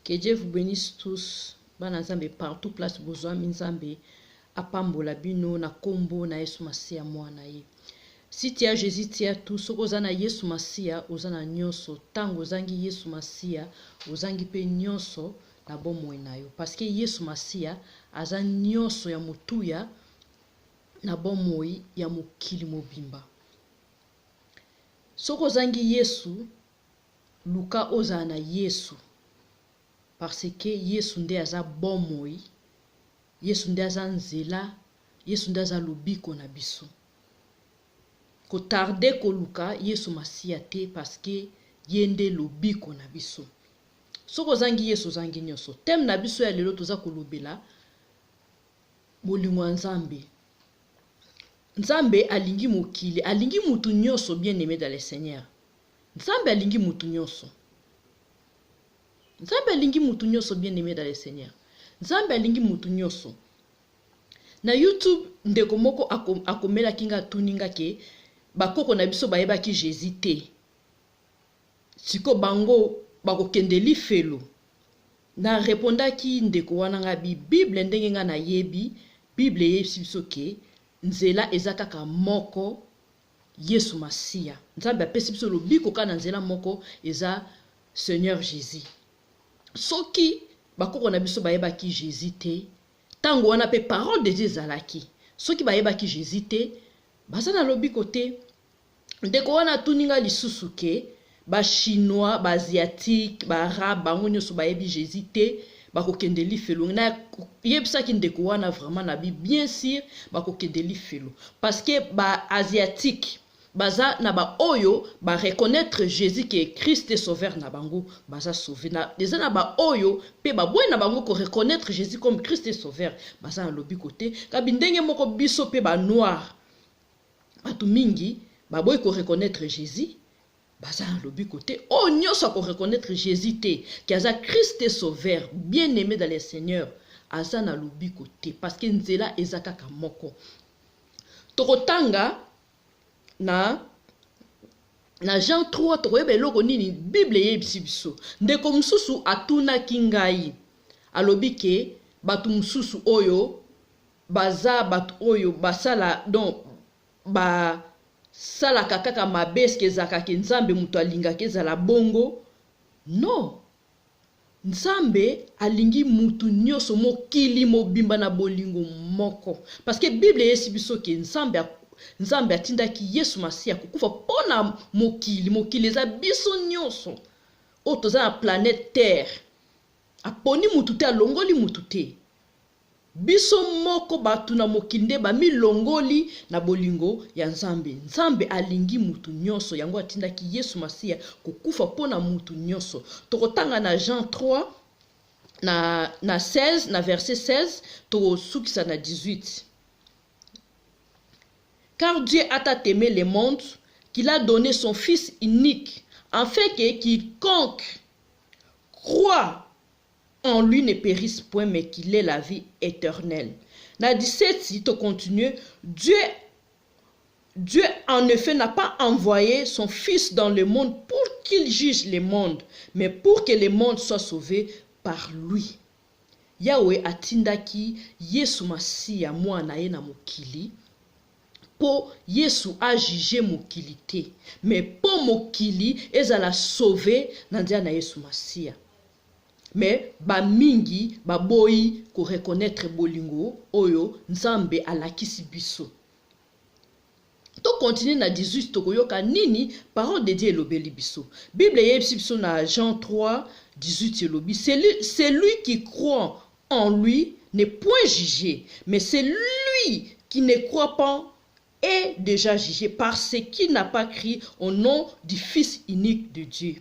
Que Dieu vous bénisse tous. Bana Nzambe partout place besoin Nzambe apambola bino na kombo na Yesu Masia mwana ye. Si tia Jésus tia tout soko zana Yesu Masia ozana nyonso tango zangi Yesu Masia ozangi pe nyonso na bomoi na yo parce que Yesu Masia aza nyonso ya mutuya na bomoi ya mokili mobimba. Soko zangi Yesu luka ozana Yesu parce que Yesu nde aza bomoi, Yesu nde aza nzela, Yesu nde aza lobiko na biso. Ko tarde ko luka Yesu Masia te parce que yende lobiko na biso. Soko zangi Yesu zangi nyonso. Tem na biso ya lelo toza kolobela bolingo Nzambe. Nzambe alingi mokili, alingi mutu nyonso bien-aimé dans le Seigneur. Nzambe alingi mutu nyonso. Nzambe alingi mutu nyonso bien-aimé dans le Seigneur. Nzambe alingi mutu nyonso. Na YouTube ndeko moko akomela kinga tuninga ke bakoko na biso bayeba ki Jésus te. Siko bango bakokendeli felo. Na reponda ki ndeko wana nga Bible ndenge nga na yebi, Bible yebisi biso ke nzela eza kaka moko Yesu Masia. Nzambe apesi biso lobiko kana nzela moko eza Seigneur Jésus. Soki bakoko na biso bayeba ki Jésus te, tango wana pe parole de Dieu zalaki. Soki bayeba ki Jésus te, baza na lobiko te. Ndeko wana tuninga lisusu ke ba chinois, ba asiatique, ba arabe, bango nyonso bayebi Jésus te, bakokendeli felo. Na yebisa ki ndeko wana vraiment na bi bien sûr bakokendeli felo. Parce que ba asiatique baza na ba oyo ba reconnaître Jésus qui est Christ et sauveur na bango baza sauvé na déjà na ba oyo pe ba boy na bango ko reconnaître Jésus comme Christ et sauveur baza na lobi côté kabi ndenge moko biso pe ba noir batu mingi ba boy ko reconnaître Jésus baza na lobi côté o nyonso ko reconnaître Jésus te qui aza Christ et sauveur bien-aimé dans le Seigneur aza na lobi côté parce que nzela ezaka ka moko tokotanga na Jean 3 tokoyeba eloko nini Bible yebisi biso ndeko mususu atuna kingai alobi ke batu mususu oyo baza batu oyo basala donc ba sala kaka mabeske ezaka ke Nzambe mutu alinga ke ezala bongo non Nzambe alingi mutu nyonso mokili mobimba na bolingo moko parce que Bible yebisi biso ke Nzambe atindaki Yesu Masia kukufa pona mokili eza biso nyonso o toza na planète Terre aponi mutu te alongoli mutu te biso moko batu na mokili nde bamilongoli na bolingo ya Nzambe alingi mutu nyonso yango atindaki Yesu Masia kukufa pona mutu nyonso tokotanga na Jean 3 na 16 na verset 16 tokosukisa na 18. Car Dieu a tant aimé le monde qu'il a donné son Fils unique, afin que quiconque croit en lui ne périsse point, mais qu'il ait la vie éternelle. Dans 17, si tu continues, Dieu en effet n'a pas envoyé son Fils dans le monde pour qu'il juge le monde, mais pour que le monde soit sauvé par lui. Yahweh atindaki Yesu Masia mwana ye na mokili. Po Yesu a jugé mokili te, mais po mokili ezala sauvé na ndia na Yesu Masia. Mais ba mingi ba boyi ko reconnaître bolingo oyo Nzambe alakisi biso. To continue na 18 tokoyoka nini parole de Dieu elobeli biso. Bible yebisi biso na Jean 3 18 elobi celui qui croit en lui n'est point jugé, mais c'est lui qui ne croit pas est déjà jugé parce qu'il n'a pas crié au nom du Fils unique de Dieu.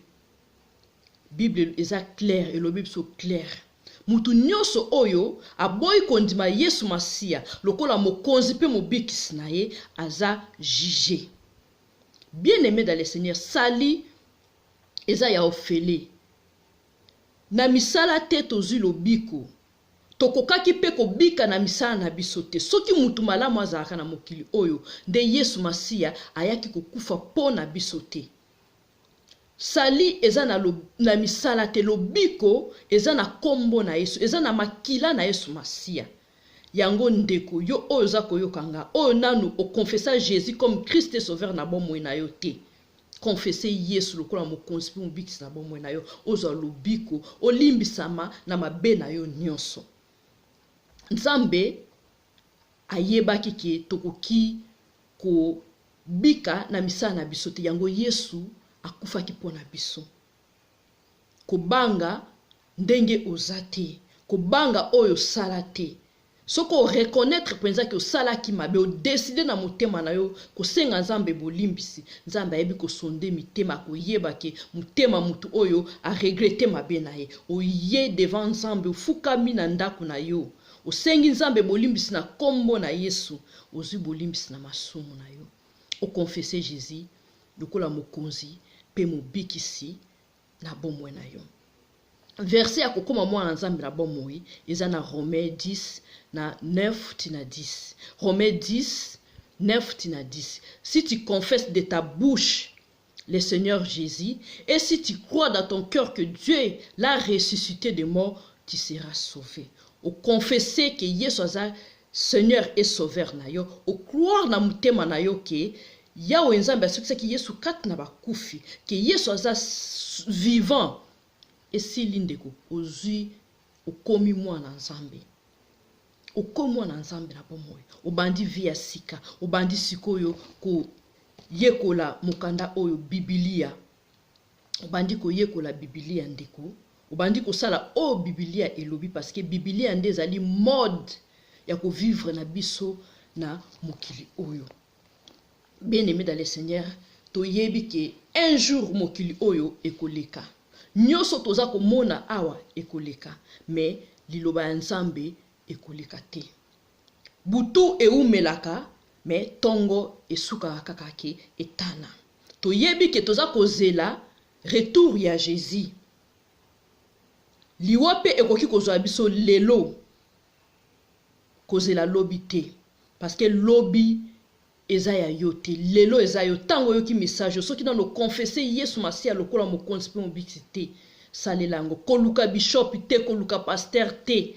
Bible est claire et le Bible est clair. Mutu nyonso oyo aboyi kondima Yesu Masia lokola mokonzi pe mobikisi na ye aza jugé. Bien-aimé dans le Seigneur, sali eza ya ofele. Na misala te tozu lobiko. Tokokaki pe kobika na misala na biso te. Soki mutu malamu azalaka na mokili oyo nde Yesu Masia ayaki kokufa po na biso te. sali eza na misala te, lobiko eza na kombo na Yesu, eza na makila na Yesu Masia. Yango ndeko yo oyo za koyokanga, oyo nanu o confessa Jésus comme Christ et sauveur na bomoi na yo te. Confesser Yesu lokola mokonzi pe mobikisi na bomoi na yo, ozwa lobiko, olimbisama na mabe na yo nyonso. Nzambe ayebaki ke tokoki ko bika na misala na biso te, yango Yesu akufaki mpona biso. Kobanga ndenge oza te, kobanga oyo sala te. Soko reconnaître penza ke osala ki mabe, o décider na motema na yo kosenga Nzambe bolimbisi, Nzambe ayebi kosonde mitema, koyeba ke motema mutu oyo a regrette mabe na ye. Oye devant Nzambe, ofukami na ndako na yo, osengi Nzambe bolimbisi na kombo na Yesu, ozwi bolimbisi na masumu na yo. O confesser Jésus lokola mokonzi pe mobikisi na bomoi na yo. Verset ya kokoma mwana Nzambe na bomoi eza na Romains 10 na 9 tina 10. Romains 10 9 tina 10. Si tu confesses de ta bouche le Seigneur Jésus et si tu crois dans ton cœur que Dieu l'a ressuscité des morts, tu seras sauvé. Au confesser que Yesu aza Seigneur et Sauveur na yo, au croire na mutema na yo ke Yahweh Nzambe asukisa ki Yesu kat na bakufi, ke Yesu aza vivant. Et si lindeko ozui okomi mwana Nzambe, okomi mwana Nzambe na bomoi, obandi via sika, obandi sikoyo ko yekola mukanda oyo Biblia, obandi ko yekola Biblia ndeko, obandi ko sala o Biblia elobi, parce que Biblia nde ezali mode ya ko vivre na biso na mokili oyo. Bien-aimé dans le Seigneur, to yebi ke un jour mokili oyo ekoleka. Nyoso toza komona awa ekoleka, mais liloba ya Nzambe ekoleka te. Butu eumelaka, mais tongo esukaka kaka ke etana. To yebi ke toza kozela retour ya Jésus. Liwape ekoki kozwa biso lelo kozela lobi te, parce que lobi eza ya yo te, lelo eza yo. Tango yoki message soki na no confesser Yesu Masia lokola mokonzi pe mobikisi te, salelango koluka bishop te, koluka pasteur te.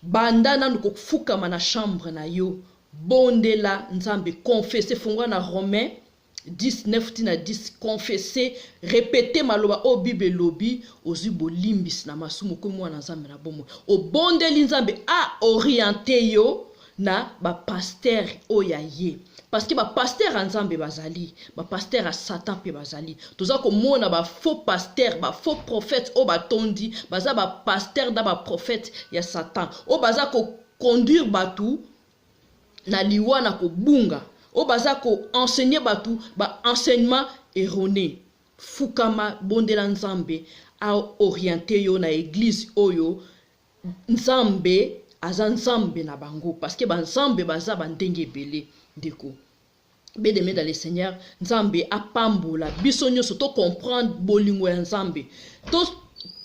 Banda nanu kofukama na chambre na yo, bondela Nzambe, confesser, fungwa na Romains 19 tina 10, confesser, répéter maloba o Bible lobi, ozi bolimbisi na masumu ko mwana Nzambe na bomo. O bondeli Nzambe a orienté yo na ba pasteur oya ye, parce que ba pasteur a Nzambe bazali, ba pasteur a Satan pe bazali. Toza ko mona ba faux pasteur, ba faux prophète o batondi, baza ba pasteur da ba prophète ya Satan. O baza ko conduire batu na liwa na ko bunga. O baza ko enseigner batu ba enseignement erroné. Fukama bondela Nzambe a orienté yo na église oyo Nzambe aza Nzambe na bango, parce que ba Nzambe baza bandenge belé ndeko. Bien-aimé dans le Seigneur, Nzambe apambola biso nyonso to comprendre bolingo ya Nzambe. To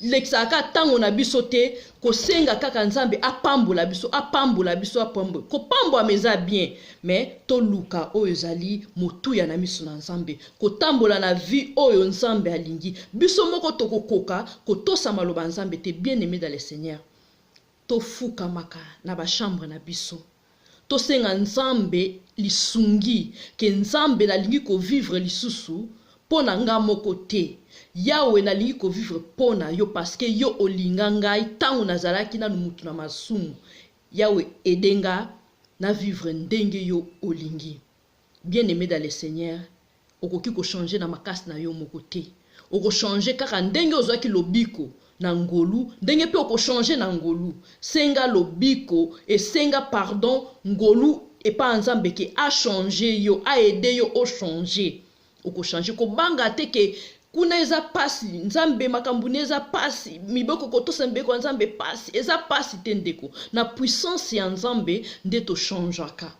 lexaka tango na biso te, ko senga kaka Nzambe apambola biso, apambola biso, apambola. Ko pambo ameza bien, mais to luka oyo ezali motuya na miso na Nzambe. Ko tambola na vie oyo Nzambe alingi. Biso moko to kokoka, ko tosa maloba Nzambe te. Bien-aimé dans le Seigneur, to fuka maka na ba chambre na biso. To senga Nzambe lisungi, ke Nzambe na lingi ko vivre lisusu pona nga moko te. Yahweh na lingi ko vivre pona yo, parce que yo olinga ngai tango nazalaki na mutu na masumu. Yahweh edenga na vivre ndenge yo olingi. Bien-aimé dans le Seigneur, okoki ko changer na makasi na yo moko te. Oko changer kaka ndenge ozwaki lobiko na ngolu, ndenge pe oko changer na ngolu. Senga lobiko et senga pardon ngolu et pas Nzambe ke a changer yo, a aider yo o changer. Oko changer ko banga te ke kuna eza pasi, Nzambe makambu eza pasi, miboko kotosa mbeko Nzambe pasi, eza pasi te ndeko. Na puissance ya Nzambe nde to changeaka.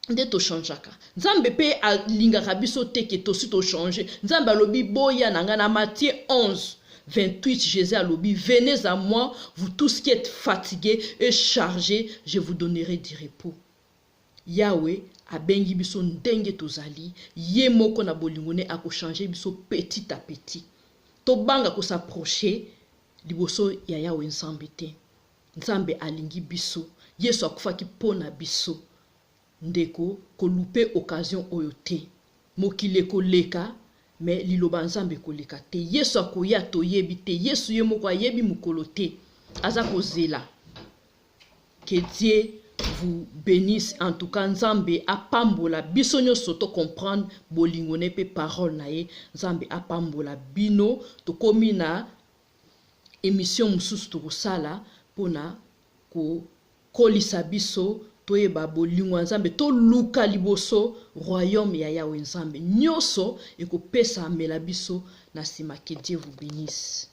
Nde to changeaka. Nzambe pe alingaka biso te ke to si to changer. Nzambe alobi boya nanga na Matthieu 11 28, Jésus a lobby, venez à moi, vous tous qui êtes fatigués et chargés, je vous donnerai du repos. Yahweh abengi biso ndenge tozali ye moko na bolingo ne akochange biso petit à petit tobanga s'approcher liboso ya Yawe Nzambe te. Nzambe alingi biso Yesu akufaki pona biso ndeko kolupe occasion oyo te mokile koleka mais liloba Nzambe koleka te. Yesu akoya toyebi te, Yesu ye moko ayebi mukolo te aza kozela. Que Dieu vous bénisse. En tout cas, Nzambe apambola biso nyonso to comprendre bolingo ne pe parole na ye. Nzambe apambola bino to komi na émission mususu to sala pona ko kolisa biso to yeba bolingo Nzambe to luka liboso royaume ya Yawe Nzambe nyonso ekopesa amela biso na sima. Que Dieu vous bénisse.